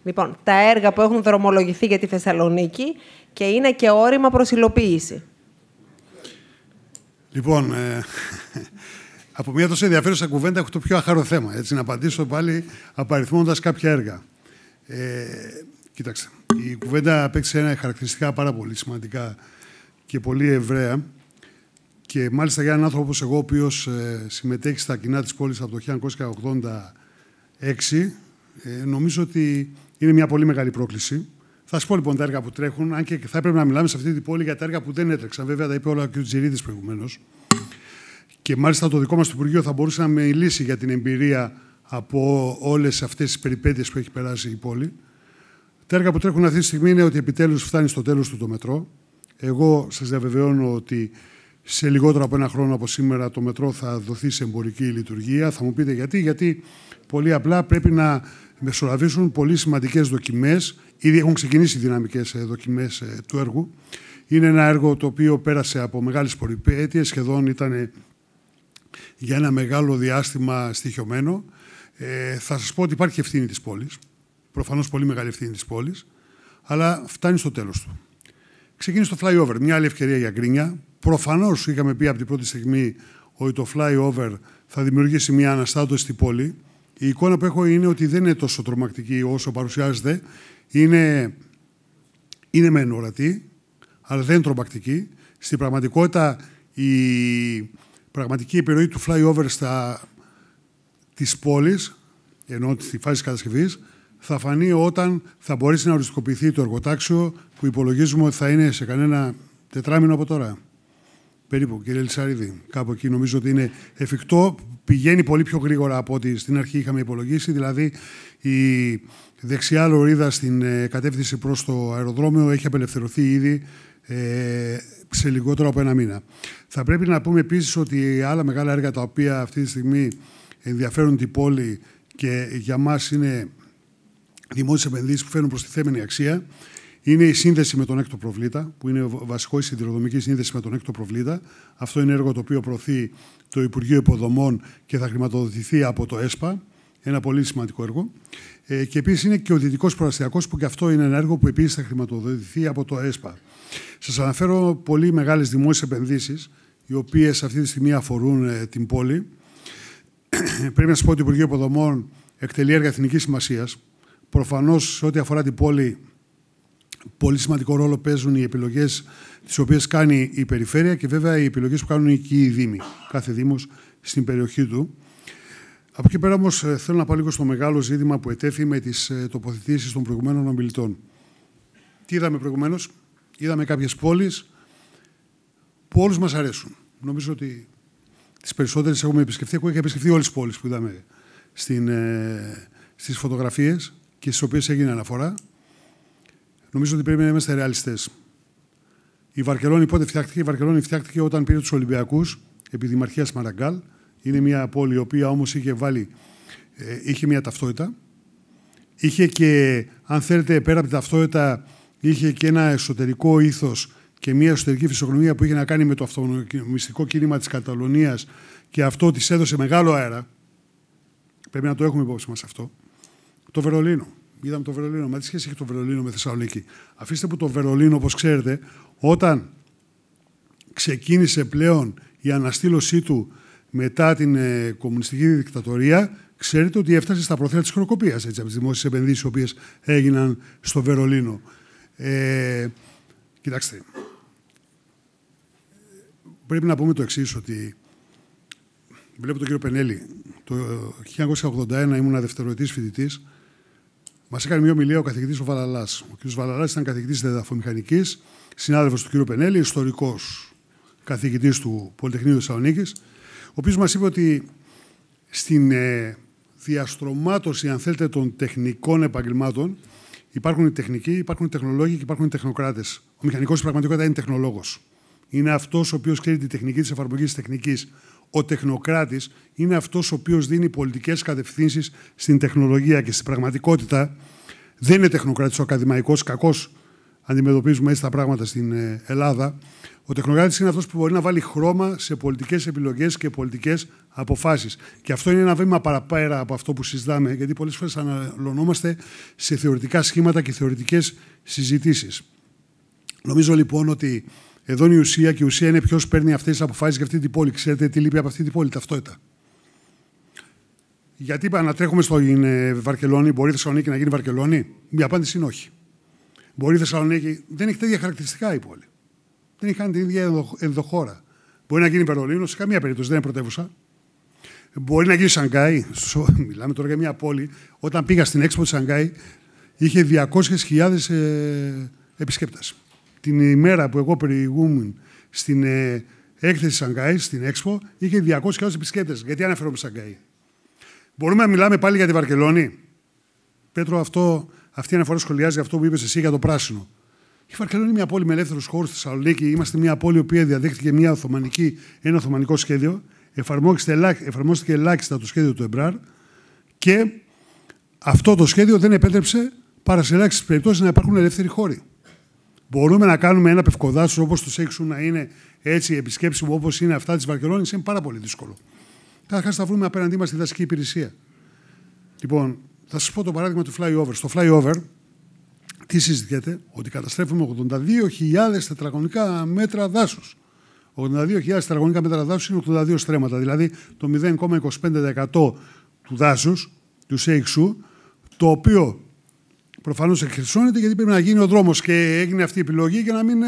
Λοιπόν, τα έργα που έχουν δρομολογηθεί για τη Θεσσαλονίκη και είναι και όρημα προς υλοποίηση. Λοιπόν, από μια τόσο ενδιαφέρουσα κουβέντα έχω το πιο αχάρο θέμα. Έτσι, να απαντήσω πάλι απαριθμώνοντας κάποια έργα. Κοίταξτε, η κουβέντα απέκτησε ένα χαρακτηριστικά πάρα πολύ σημαντικά και πολύ ευραία. Και μάλιστα για έναν άνθρωπο όπως εγώ, ο οποίος συμμετέχει στα κοινά της πόλης από το 1986, νομίζω ότι είναι μια πολύ μεγάλη πρόκληση. Θα σας πω λοιπόν τα έργα που τρέχουν, αν και θα έπρεπε να μιλάμε σε αυτή την πόλη για τα έργα που δεν έτρεξαν. Βέβαια, τα είπε όλα ο κ. Τζιρίδης προηγουμένως. Και μάλιστα το δικό μας το Υπουργείο θα μπορούσε να μιλήσει για την εμπειρία από όλες αυτές τις περιπέτειες που έχει περάσει η πόλη. Τα έργα που τρέχουν αυτή τη στιγμή είναι ότι επιτέλους φτάνει στο τέλος του το μετρό. Εγώ σας διαβεβαιώνω ότι σε λιγότερο από ένα χρόνο από σήμερα το μετρό θα δοθεί σε εμπορική λειτουργία. Θα μου πείτε γιατί. Γιατί πολύ απλά πρέπει να μεσολαβήσουν πολύ σημαντικές δοκιμές. Ήδη έχουν ξεκινήσει οι δυναμικές δοκιμές του έργου. Είναι ένα έργο το οποίο πέρασε από μεγάλες περιπέτειες, σχεδόν ήταν για ένα μεγάλο διάστημα στοιχειωμένο. Θα σας πω ότι υπάρχει ευθύνη της πόλης. Προφανώς πολύ μεγάλη ευθύνη της πόλης. Αλλά φτάνει στο τέλος του. Ξεκίνησε το flyover, μια άλλη ευκαιρία για γκρίνια. Προφανώς είχαμε πει από την πρώτη στιγμή ότι το flyover θα δημιουργήσει μια αναστάτωση στην πόλη. Η εικόνα που έχω είναι ότι δεν είναι τόσο τρομακτική όσο παρουσιάζεται. Είναι μεν ορατή, αλλά δεν είναι τρομακτική. Στην πραγματικότητα, η πραγματική επιρροή του flyover της πόλης, ενώ στη φάση κατασκευής, θα φανεί όταν θα μπορέσει να οριστικοποιηθεί το εργοτάξιο που υπολογίζουμε ότι θα είναι σε κανένα τετράμινο από τώρα. Περίπου, κύριε Ελισσαρίδη. Κάπου εκεί νομίζω ότι είναι εφικτό. Πηγαίνει πολύ πιο γρήγορα από ό,τι στην αρχή είχαμε υπολογίσει. Δηλαδή, η δεξιά λωρίδα στην κατεύθυνση προς το αεροδρόμιο έχει απελευθερωθεί ήδη σε λιγότερο από ένα μήνα. Θα πρέπει να πούμε επίσης ότι άλλα μεγάλα έργα τα οποία αυτή τη στιγμή ενδιαφέρουν την πόλη και για μας είναι δημόσιες επενδύσεις που φέρνουν προστιθέμενη αξία. Είναι η σύνδεση με τον έκτο προβλήτα, που είναι βασικό η σιδηροδρομική σύνδεση με τον έκτο προβλήτα. Αυτό είναι έργο το οποίο προωθεί το Υπουργείο Υποδομών και θα χρηματοδοτηθεί από το ΕΣΠΑ. Ένα πολύ σημαντικό έργο. Και επίσης είναι και ο Δυτικός Προαστιακός, που και αυτό είναι ένα έργο που επίσης θα χρηματοδοτηθεί από το ΕΣΠΑ. Σας αναφέρω πολύ μεγάλες δημόσιες επενδύσεις, οι οποίες αυτή τη στιγμή αφορούν την πόλη. Πρέπει να σας πω ότι το Υπουργείο Υποδομών εκτελεί έργα εθνικής σημασίας. Προφανώς, σε ό,τι αφορά την πόλη, πολύ σημαντικό ρόλο παίζουν οι επιλογές τις οποίες κάνει η περιφέρεια και βέβαια οι επιλογές που κάνουν εκεί οι δήμοι, κάθε δήμος στην περιοχή του. Από εκεί πέρα όμως θέλω να πάω λίγο στο μεγάλο ζήτημα που ετέθη με τις τοποθετήσεις των προηγουμένων ομιλητών. Τι είδαμε προηγουμένως? Είδαμε κάποιες πόλεις που όλους μας αρέσουν. Νομίζω ότι τις περισσότερες έχουμε επισκεφθεί. Εγώ είχα επισκεφθεί όλες τις πόλεις που είδαμε στις φωτογραφίες και στις οποίες έγινε αναφορά. Νομίζω ότι πρέπει να είμαστε ρεαλιστές. Η Βαρκελόνη πότε φτιάχτηκε? Η Βαρκελόνη φτιάχτηκε όταν πήρε τους Ολυμπιακούς επί Δημαρχίας Μαραγκάλ. Είναι μια πόλη η οποία όμως είχε μια ταυτότητα. Είχε και, αν θέλετε, πέρα από την ταυτότητα, είχε και ένα εσωτερικό ήθος και μια εσωτερική φυσιογνωμία που είχε να κάνει με το αυτονομιστικό κίνημα της Καταλωνίας και αυτό της έδωσε μεγάλο αέρα. Πρέπει να το έχουμε υπόψη μας αυτό. Το Βερολίνο. Είδαμε το Βερολίνο. Μα τι σχέση έχει το Βερολίνο με Θεσσαλονίκη? Αφήστε που το Βερολίνο, όπως ξέρετε, όταν ξεκίνησε πλέον η αναστήλωσή του μετά την κομμουνιστική δικτατορία, ξέρετε ότι έφτασε στα προθέα της χρεοκοπίας από τις δημόσιες επενδύσεις οι οποίες έγιναν στο Βερολίνο. Κοιτάξτε, πρέπει να πούμε το εξής, ότι βλέπω τον κύριο Πενέλη. Το 1981 ήμουν δευτεροετής φοιτητής. Μας έκανε μια ομιλία ο καθηγητής ο Βαλαλάς. Ο κ. Βαλαλάς ήταν καθηγητής εδαφομηχανικής, συνάδελφος του κ. Πενέλη, ιστορικός καθηγητής του Πολυτεχνείου Θεσσαλονίκης, ο οποίος μας είπε ότι στην διαστρωμάτωση, αν θέλετε, των τεχνικών επαγγελμάτων υπάρχουν οι τεχνικοί, υπάρχουν οι τεχνολόγοι και υπάρχουν οι τεχνοκράτες. Ο μηχανικός στην πραγματικότητα είναι τεχνολόγος. Είναι αυτός ο οποίος ξέρει τη τεχνική της εφαρμογής της τεχνικής. Ο τεχνοκράτης είναι αυτός ο οποίος δίνει πολιτικές κατευθύνσεις στην τεχνολογία και στην πραγματικότητα δεν είναι τεχνοκράτης ο ακαδημαϊκός κακός αντιμετωπίζουμε έτσι τα πράγματα στην Ελλάδα. Ο τεχνοκράτης είναι αυτός που μπορεί να βάλει χρώμα σε πολιτικές επιλογές και πολιτικές αποφάσεις. Και αυτό είναι ένα βήμα παραπέρα από αυτό που συζητάμε, γιατί πολλές φορές αναλωνόμαστε σε θεωρητικά σχήματα και θεωρητικές συζητήσεις. Νομίζω λοιπόν ότι εδώ είναι η ουσία, και η ουσία είναι ποιος παίρνει αυτές τις αποφάσεις για αυτή την πόλη. Ξέρετε τι λείπει από αυτή την πόλη? Ταυτότητα. Γιατί να τρέχουμε στην Βαρκελόνη, μπορεί η Θεσσαλονίκη να γίνει Βαρκελόνη? Η απάντηση είναι όχι. Μπορεί η Θεσσαλονίκη, δεν έχει τέτοια χαρακτηριστικά η πόλη. Δεν έχει κάνει την ίδια ενδοχώρα. Μπορεί να γίνει Βερολίνο, σε καμία περίπτωση δεν είναι πρωτεύουσα. Μπορεί να γίνει Σανγκάη. Μιλάμε τώρα για μια πόλη. Όταν πήγα στην Expo τη Σανγκάη, είχε 200.000 επισκέπτες. Την ημέρα που εγώ περιηγούμουν στην έκθεση Σανγκάη, στην Expo, είχε 200.000 επισκέπτες. Γιατί αναφέρομαι Σανγκάη? Μπορούμε να μιλάμε πάλι για τη Βαρκελόνη? Πέτρο, αυτή η αναφορά σχολιάζει αυτό που είπες εσύ για το πράσινο. Η Βαρκελόνη είναι μια πόλη με ελεύθερους χώρους. Στη Θεσσαλονίκη είμαστε μια πόλη που διαδέχτηκε ένα οθωμανικό σχέδιο. Εφαρμόστηκε ελάχιστα το σχέδιο του Εμπράρ και αυτό το σχέδιο δεν επέτρεψε παρά σε ελάχιστες περιπτώσεις να υπάρχουν ελεύθεροι χώροι. Μπορούμε να κάνουμε ένα πευκοδάσος όπως το Σέιξου να είναι έτσι επισκέψιμο όπως είναι αυτά της Βαρκελόνης? Είναι πάρα πολύ δύσκολο. Καταρχάς θα βρούμε απέναντί μας τη δασική υπηρεσία. Λοιπόν, θα σας πω το παράδειγμα του flyover. Στο flyover, τι συζητιέται? Ότι καταστρέφουμε 82.000 τετραγωνικά μέτρα δάσους. 82.000 τετραγωνικά μέτρα δάσους είναι 82 στρέμματα, δηλαδή το 0,25% του δάσους, του ΣΕΙΞΟΥ, το οποίο προφανώς εκχερσώνεται γιατί πρέπει να γίνει ο δρόμος και έγινε αυτή η επιλογή για να μην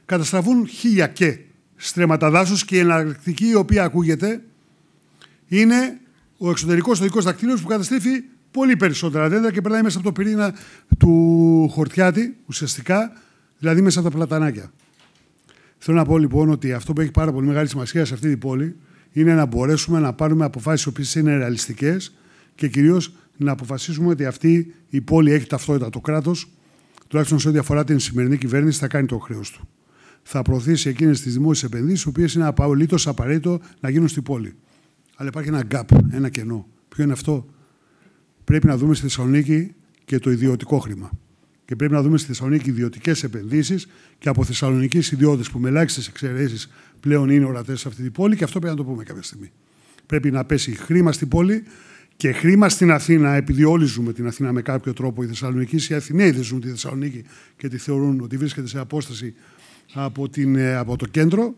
καταστραφούν 1.000 και στρέμματα δάσους, και η εναλλακτική η οποία ακούγεται είναι ο εξωτερικός οδικός δακτύλιος που καταστρέφει πολύ περισσότερα δέντρα και περνάει μέσα από το πυρήνα του Χορτιάτη, ουσιαστικά, δηλαδή μέσα από τα πλατανάκια. Θέλω να πω λοιπόν ότι αυτό που έχει πάρα πολύ μεγάλη σημασία σε αυτή την πόλη είναι να μπορέσουμε να πάρουμε αποφάσεις οι οποίες είναι ρεαλιστικές και κυρίως να αποφασίσουμε ότι αυτή η πόλη έχει ταυτότητα. Το κράτος, τουλάχιστον σε ό,τι αφορά την σημερινή κυβέρνηση, θα κάνει το χρέος του. Θα προωθήσει εκείνες τις δημόσιες επενδύσεις, οι οποίες είναι απολύτως απαραίτητο να γίνουν στην πόλη. Αλλά υπάρχει ένα gap, ένα κενό. Ποιο είναι αυτό? Πρέπει να δούμε στη Θεσσαλονίκη και το ιδιωτικό χρήμα. Και πρέπει να δούμε στη Θεσσαλονίκη ιδιωτικές επενδύσεις και από θεσσαλονικείς ιδιώτες που με ελάχιστες εξαιρέσεις πλέον είναι ορατές σε αυτή την πόλη, και αυτό πρέπει να το πούμε κάποια στιγμή. Πρέπει να πέσει χρήμα στην πόλη και χρήμα στην Αθήνα, επειδή όλοι ζούμε την Αθήνα με κάποιο τρόπο. Οι Θεσσαλονικείς, οι Αθηναίοι δεν ζουν τη Θεσσαλονίκη και τη θεωρούν ότι βρίσκεται σε απόσταση από το κέντρο.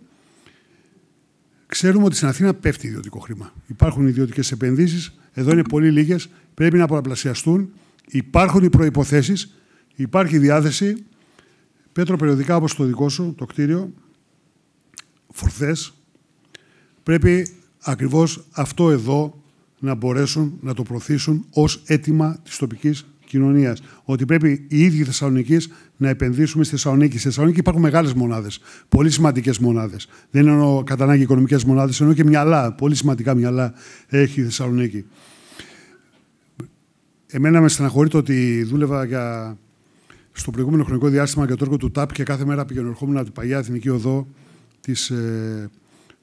Ξέρουμε ότι στην Αθήνα πέφτει ιδιωτικό χρήμα. Υπάρχουν ιδιωτικές επενδύσεις, εδώ είναι πολύ λίγες, πρέπει να πολλαπλασιαστούν. Υπάρχουν οι προϋποθέσεις, υπάρχει διάθεση. Πέτρο, περιοδικά όπως το δικό σου, το κτίριο, φορθές, πρέπει ακριβώς αυτό εδώ να μπορέσουν να το προωθήσουν ως αίτημα της τοπικής κοινωνίας. Ότι πρέπει οι ίδιοι Θεσσαλονικείς να επενδύσουμε στη Θεσσαλονίκη. Στη Θεσσαλονίκη υπάρχουν μεγάλες μονάδες, πολύ σημαντικές μονάδες. Δεν εννοώ κατά ανάγκη οικονομικές μονάδες, εννοώ και μυαλά, πολύ σημαντικά μυαλά έχει η Θεσσαλονίκη. Εμένα με στεναχωρεί το ότι δούλευα στο προηγούμενο χρονικό διάστημα για το έργο του ΤΑΠ και κάθε μέρα πηγαίνω ερχόμουν από την παλιά Εθνική Οδό της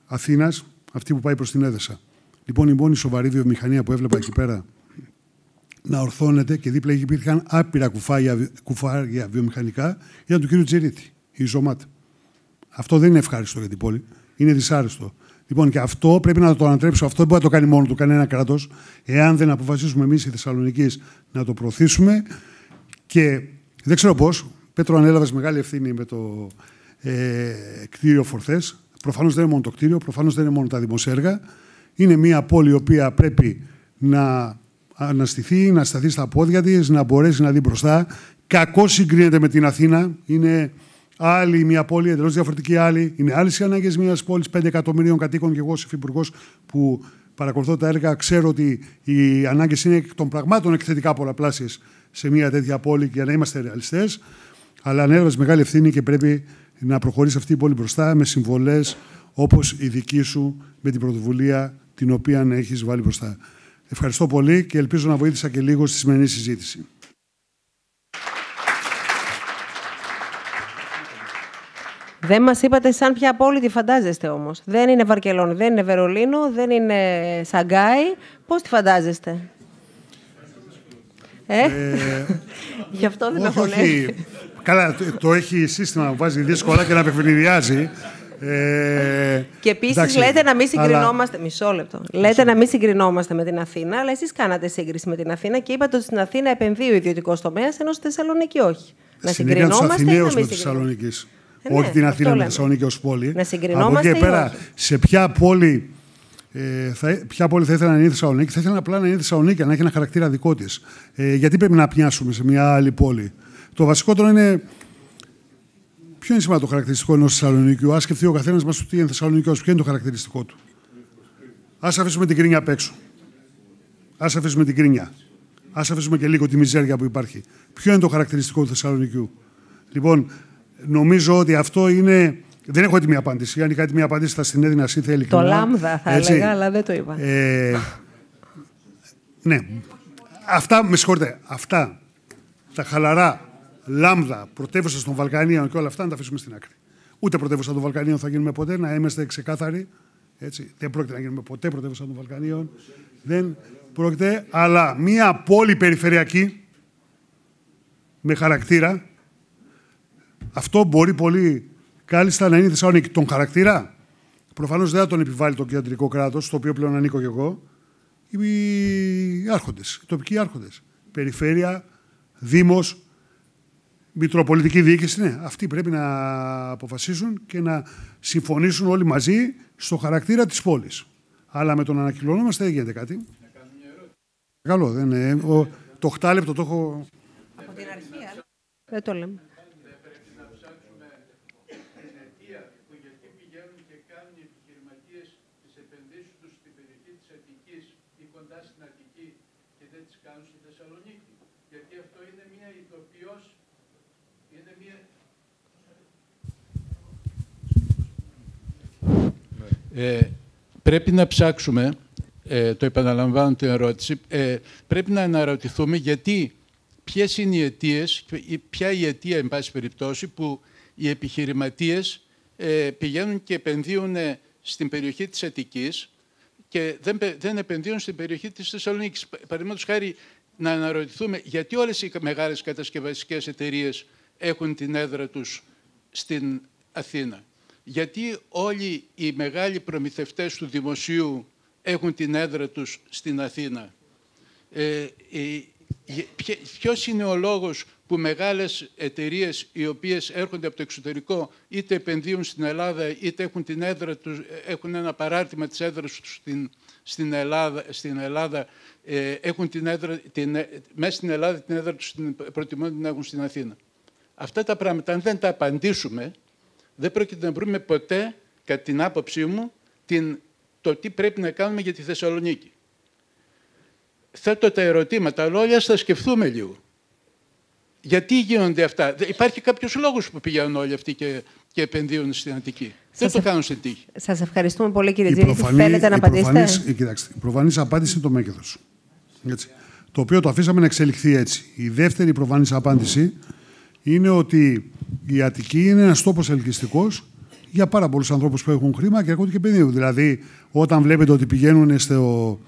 Αθήνας, αυτή που πάει προς την Έδεσα. Λοιπόν, η μόνη σοβαρή βιομηχανία που έβλεπα εκεί πέρα να ορθώνεται και δίπλα υπήρχαν άπειρα κουφάρια βιομηχανικά ήταν του κ. Τζερίτη, η Ζωμάτ. Αυτό δεν είναι ευχάριστο για την πόλη, είναι δυσάρεστο. Λοιπόν, και αυτό πρέπει να το ανατρέψουμε. Αυτό δεν μπορεί να το κάνει μόνο του κανένα κράτος, εάν δεν αποφασίσουμε εμείς οι Θεσσαλονικείς να το προωθήσουμε. Και δεν ξέρω πώς. Πέτρο, ανέλαβες μεγάλη ευθύνη με το κτίριο Φορθές. Προφανώς δεν είναι μόνο το κτίριο, προφανώς δεν είναι μόνο τα δημοσιέργα. Είναι μια πόλη η οποία πρέπει να αναστηθεί, να σταθεί στα πόδια της, να μπορέσει να δει μπροστά. Κακώς συγκρίνεται με την Αθήνα. Είναι άλλη μια πόλη, εντελώς διαφορετική άλλη. Είναι άλλες οι ανάγκες μιας πόλης 5 εκατομμυρίων κατοίκων, και εγώ ως υφυπουργός που παρακολουθώ τα έργα ξέρω ότι οι ανάγκες είναι εκ των πραγμάτων εκθετικά πολλαπλάσιες σε μια τέτοια πόλη, για να είμαστε ρεαλιστές. Αλλά ανέλαβες μεγάλη ευθύνη και πρέπει να προχωρήσει αυτή η πόλη μπροστά με συμβολές όπως η δική σου, με την πρωτοβουλία την οποία έχεις βάλει μπροστά. Ευχαριστώ πολύ και ελπίζω να βοήθησα και λίγο στη σημερινή συζήτηση. Δεν μας είπατε σαν ποια πόλη τη φαντάζεστε όμως. Δεν είναι Βαρκελόνη, δεν είναι Βερολίνο, δεν είναι Σανγκάη. Πώς τη φαντάζεστε? Γι' αυτό δεν όχι. Καλά, το έχει σύστημα να βάζει δύσκολα και να παιχνιδιάζει. Και επίσης λέτε να μην συγκρινόμαστε. Μισό λεπτό. Λέτε να μην συγκρινόμαστε με την Αθήνα, αλλά εσείς κάνατε σύγκριση με την Αθήνα και είπατε ότι στην Αθήνα επενδύει ο ιδιωτικός τομέας, ενώ στη Θεσσαλονίκη όχι. Να συγκρινόμαστε ή να μην συγκρινόμαστε? Όχι την Αθήνα με τη Θεσσαλονίκη ως πόλη. Να συγκρινόμαστε. Από εκεί και πέρα, σε ποια πόλη θα ήθελα να είναι η Θεσσαλονίκη? Θα ήθελα απλά να είναι η Θεσσαλονίκη, να έχει ένα χαρακτήρα δικό της. Γιατί πρέπει να πιάσουμε σε μια άλλη πόλη? Το βασικότερο είναι. Ποιο είναι σήμερα το χαρακτηριστικό ενός Θεσσαλονικιού? Ας σκεφτεί ο καθένας μας τι είναι Θεσσαλονικιός, ποιο είναι το χαρακτηριστικό του. Ας αφήσουμε την κρίνια απ' έξω. Ας αφήσουμε την κρίνια. Ας αφήσουμε και λίγο τη μιζέρια που υπάρχει. Ποιο είναι το χαρακτηριστικό του Θεσσαλονικιού? Λοιπόν, νομίζω ότι αυτό είναι. Δεν έχω έτοιμη απάντηση. Αν είχα έτοιμη απάντηση, θα την έδινα εσύ, θέλει. Το λάμδα θα έλεγα, αλλά δεν το είπα. Ναι. Αυτά, με συγχωρείτε, αυτά τα χαλαρά λάμδα, πρωτεύουσα των Βαλκανίων και όλα αυτά να τα αφήσουμε στην άκρη. Ούτε πρωτεύουσα των Βαλκανίων θα γίνουμε ποτέ, να είμαστε ξεκάθαροι. Έτσι. Δεν πρόκειται να γίνουμε ποτέ πρωτεύουσα των Βαλκανίων. Δεν πρόκειται, αλλά μία πόλη περιφερειακή με χαρακτήρα. Αυτό μπορεί πολύ κάλλιστα να είναι η Θεσσαλονίκη. Τον χαρακτήρα προφανώς δεν θα τον επιβάλλει το κεντρικό κράτος, στο οποίο πλέον ανήκω και εγώ. Οι άρχοντες, οι τοπικοί άρχοντες. Περιφέρεια, δήμος, μητροπολιτική διοίκηση, ναι. Αυτοί πρέπει να αποφασίσουν και να συμφωνήσουν όλοι μαζί στο χαρακτήρα της πόλης. Αλλά με το να ανακοινωνόμαστε δεν γίνεται κάτι. Καλό, δεν είναι. Το 8 λεπτό το έχω. Από την αρχή, δεν το λέμε. Δεν πρέπει να ψάξουμε την αιτία που γιατί πηγαίνουν και κάνουν οι επιχειρηματίες τις επενδύσεις τους στην περιοχή της Αττικής ή κοντά στην Αττική και δεν τις κάνουν στη Θεσσαλονίκη. Γιατί αυτό είναι μια ηθοποιός. Είναι μια. Πρέπει να ψάξουμε, το επαναλαμβάνω την ερώτηση, πρέπει να αναρωτηθούμε γιατί, ποιες είναι οι αιτίες, ποια η αιτία, εν πάση περιπτώσει, που οι επιχειρηματίες πηγαίνουν και επενδύουν στην περιοχή της Αττικής και δεν επενδύουν στην περιοχή της Θεσσαλονίκης. Παραδείγματος χάρη, να αναρωτηθούμε γιατί όλες οι μεγάλες κατασκευαστικές εταιρείες έχουν την έδρα τους στην Αθήνα. Γιατί όλοι οι μεγάλοι προμηθευτές του δημοσίου έχουν την έδρα τους στην Αθήνα. Ποιος είναι ο λόγος που μεγάλες εταιρείες οι οποίες έρχονται από το εξωτερικό είτε επενδύουν στην Ελλάδα είτε έχουν την έδρα τους, έχουν ένα παράρτημα της έδρας τους στην Ελλάδα, έχουν μέσα στην Ελλάδα την έδρα τους προτιμούν να έχουν στην Αθήνα. Αυτά τα πράγματα, αν δεν τα απαντήσουμε, δεν πρόκειται να βρούμε ποτέ, κατά την άποψή μου, το τι πρέπει να κάνουμε για τη Θεσσαλονίκη. Θέτω τα ερωτήματα, αλλά όλοι ας τα σκεφτούμε λίγο. Γιατί γίνονται αυτά? Υπάρχει κάποιος λόγος που πηγαίνουν όλοι αυτοί και επενδύουν στην Αττική. Δεν το κάνουν στην τύχη. Σας ευχαριστούμε πολύ, κύριε Τζιρίτη. Θέλετε να απαντήσετε? Κοιτάξτε, η προφανής απάντηση είναι το μέγεθος. Το οποίο το αφήσαμε να εξελιχθεί έτσι. Η δεύτερη προφανής απάντηση είναι ότι η Αττική είναι ένας τόπος ελκυστικός για πάρα πολλούς ανθρώπους που έχουν χρήμα και έρχονται και επενδύουν. Δηλαδή, όταν βλέπετε ότι πηγαίνουν στο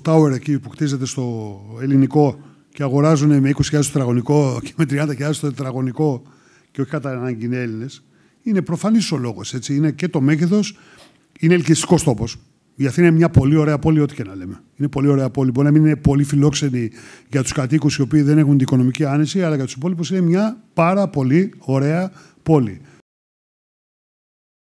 tower εκεί που χτίζεται στο ελληνικό και αγοράζουν με 20.000 το τετραγωνικό και με 30.000 το τετραγωνικό και όχι κατά ανάγκη είναι Έλληνες, είναι προφανής ο λόγος. Έτσι. Είναι και το μέγεθος, είναι ελκυστικός τόπος. Η Αθήνα είναι μια πολύ ωραία πόλη, ό,τι και να λέμε. Είναι πολύ ωραία πόλη. Μπορεί να μην είναι πολύ φιλόξενη για τους κατοίκους οι οποίοι δεν έχουν την οικονομική άνεση, αλλά για τους υπόλοιπους είναι μια πάρα πολύ ωραία πόλη.